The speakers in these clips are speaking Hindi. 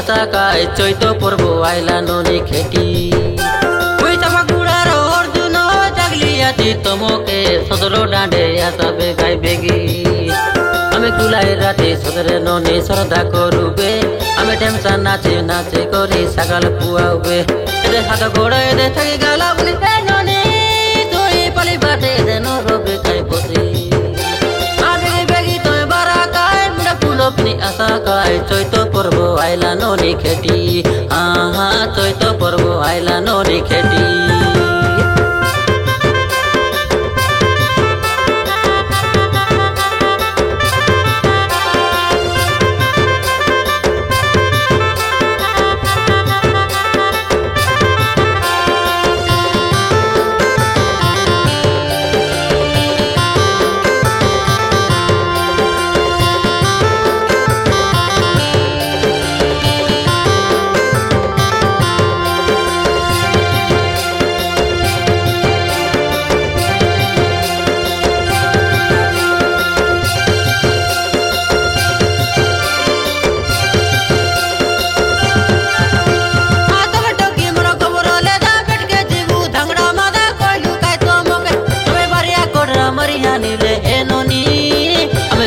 आशा काय चैत पर्व आइला ननी खेती ওই চাপা গুড়ার অর্জুন জাগলি আছি তোমাকে সদর ডাঁডে আসবে গাই বেগি আমি কুলাই রাতে সদরে ননি শ্রদ্ধা করুবে আমি টেমসা নাচে নাচে করি সকাল পুয়াবে এদের হাত গোড়া এদের থাকি গালা বলি ননি তুই পালি বাটে দেন রবে খাই বসি अपनी आशा काय चैत पर्व आइला ननी खेती चैत पर्व आइला ननी खेती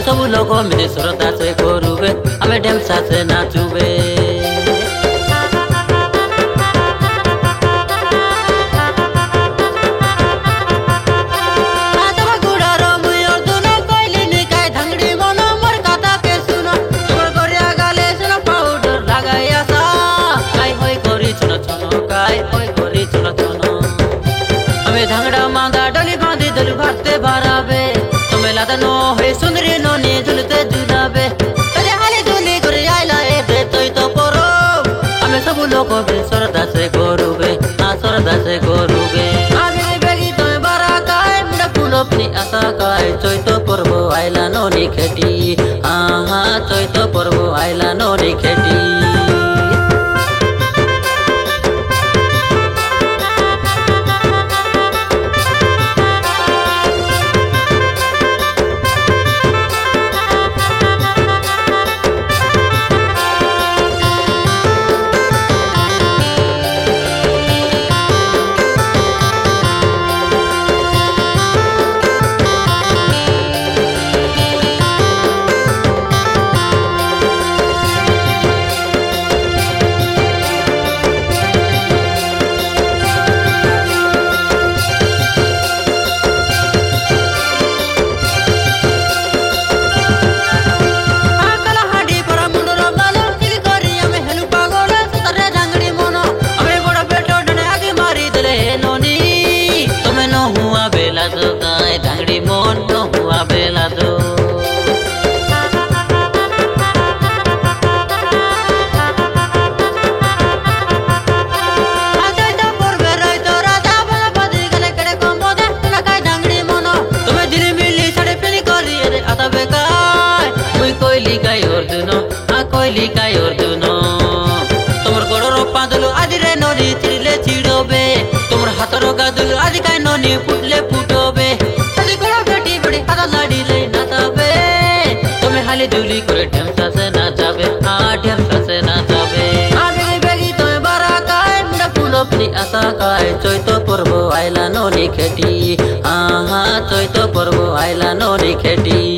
सब लोग मेरे श्रद्धा से करुबे हमें ढेमसा से नाचुबे धांगड़ा मांदा डली बांधी दल भरते भराबे तुम्हें लादा नो है सुंदरी नोनी झुलते झुलाबे अरे हाले झुली करे आइला ए दे तोय तो परो हमें सब लोग बे श्रद्धा से करुबे श्रद्धा से करुबे आगे बेगी तोय बारा काय मुंडा फूल अपनी आशा काय चैत पर्व आइला ननी खेती चैत पर्व आइला ननी खेती धांगड़ी मोन न हुआ बेला दो तुम्हें दिल मिली साड़े पिनी करी रे आता बेकार मुई कोयली काई और दुनो कोयली काई और दुनो तुमर गोड़ो रोपा दुलो आज रे ननी चिड़ले चिड़ोबे तुमर हाथरो गादुलो आज काई ननी फुटले फुटोबे हाली दुली करे ढेमसा से नाचाबे ढेमसा से नाचाबे बेगी बेगी तोय बारा काय मुंडा फूल अपनी आशा काय चैत पर्व आइला ननी खेती चैत पर्व आइला ननी खेती।